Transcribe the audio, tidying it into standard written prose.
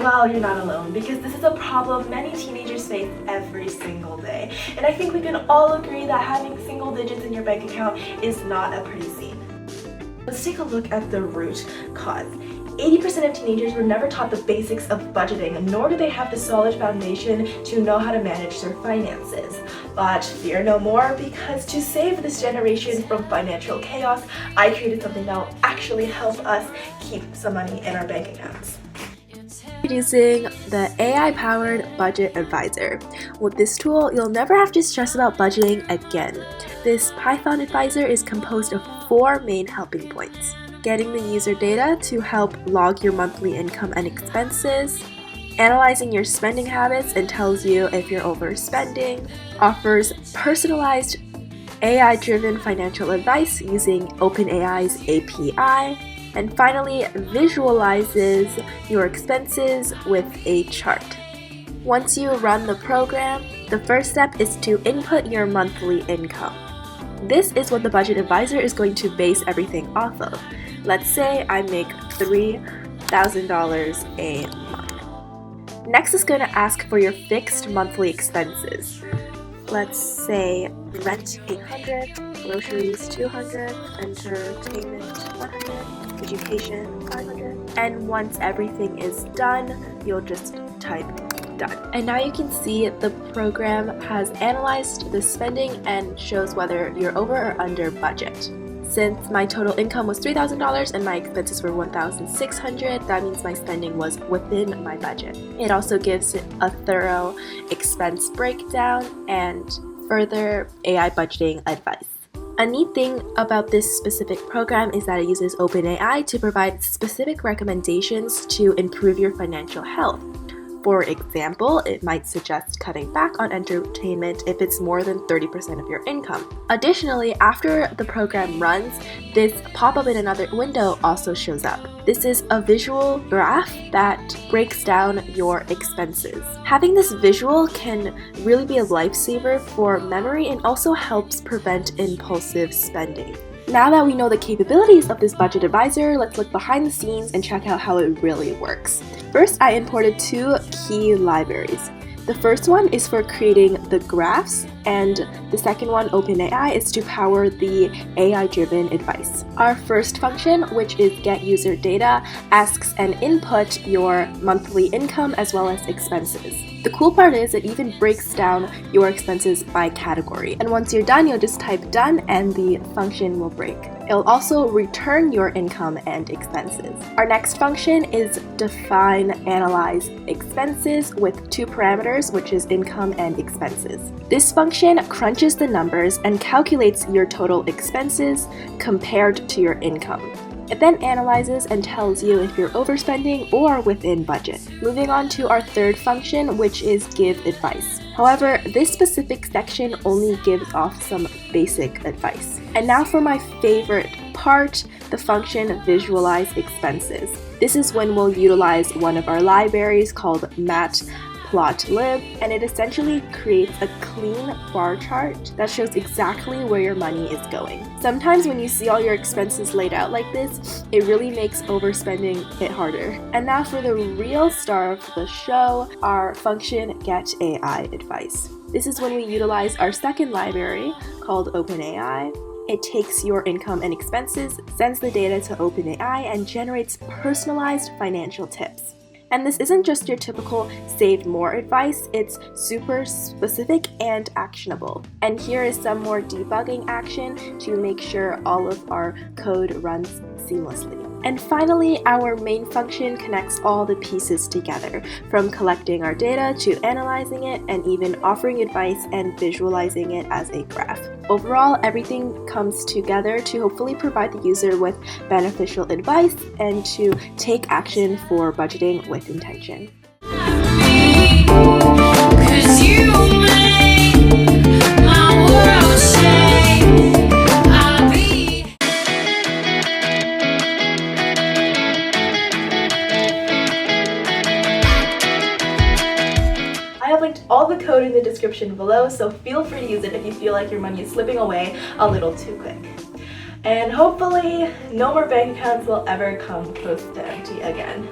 Well, you're not alone, because this is a problem many teenagers face every single day. And I think we can all agree that having single digits in your bank account is not a pretty scene. Let's take a look at the root cause. 80% of teenagers were never taught the basics of budgeting, nor do they have the solid foundation to know how to manage their finances. But fear no more, because to save this generation from financial chaos, I created something that will actually help us keep some money in our bank accounts. Introducing the AI-powered Budget Advisor. With this tool, you'll never have to stress about budgeting again. This Python advisor is composed of 4 main helping points. Getting the user data to help log your monthly income and expenses, analyzing your spending habits and tells you if you're overspending, offers personalized AI-driven financial advice using OpenAI's API, and finally visualizes your expenses with a chart. Once you run the program, the first step is to input your monthly income. This is what the Budget Advisor is going to base everything off of. Let's say I make $3,000 a month. Next is going to ask for your fixed monthly expenses. Let's say rent $800, groceries $200, entertainment $100, education $500. And once everything is done, you'll just type done. And now you can see the program has analyzed the spending and shows whether you're over or under budget. Since my total income was $3,000 and my expenses were $1,600, that means my spending was within my budget. It also gives a thorough expense breakdown and further AI budgeting advice. A neat thing about this specific program is that it uses OpenAI to provide specific recommendations to improve your financial health. For example, it might suggest cutting back on entertainment if it's more than 30% of your income. Additionally, after the program runs, this pop-up in another window also shows up. This is a visual graph that breaks down your expenses. Having this visual can really be a lifesaver for memory and also helps prevent impulsive spending. Now that we know the capabilities of this Budget Advisor, let's look behind the scenes and check out how it really works. First, I imported 2 key libraries. The first one is for creating the graphs, and the second one, OpenAI, is to power the AI-driven advice. Our first function, which is get user data, asks and input your monthly income as well as expenses. The cool part is it even breaks down your expenses by category. And once you're done, you'll just type done and the function will break. It'll also return your income and expenses. Our next function is define analyze expenses with 2 parameters, which is income and expenses. This function crunches the numbers and calculates your total expenses compared to your income. It then analyzes and tells you if you're overspending or within budget. Moving on to our third function, which is give advice. However, this specific section only gives off some basic advice. And now for my favorite part, the function visualize expenses. This is when we'll utilize one of our libraries called matplotlib, and it essentially creates a clean bar chart that shows exactly where your money is going. Sometimes when you see all your expenses laid out like this, it really makes overspending hit harder. And now for the real star of the show, our function get AI advice. This is when we utilize our second library called OpenAI. It takes your income and expenses, sends the data to OpenAI, and generates personalized financial tips. And this isn't just your typical save more advice, it's super specific and actionable. And here is some more debugging action to make sure all of our code runs seamlessly. And finally, our main function connects all the pieces together, from collecting our data to analyzing it and even offering advice and visualizing it as a graph. Overall, everything comes together to hopefully provide the user with beneficial advice and to take action for budgeting with intention. I have linked all the code in the description below, so feel free to use it if you feel like your money is slipping away a little too quick. And hopefully, no more bank accounts will ever come close to empty again.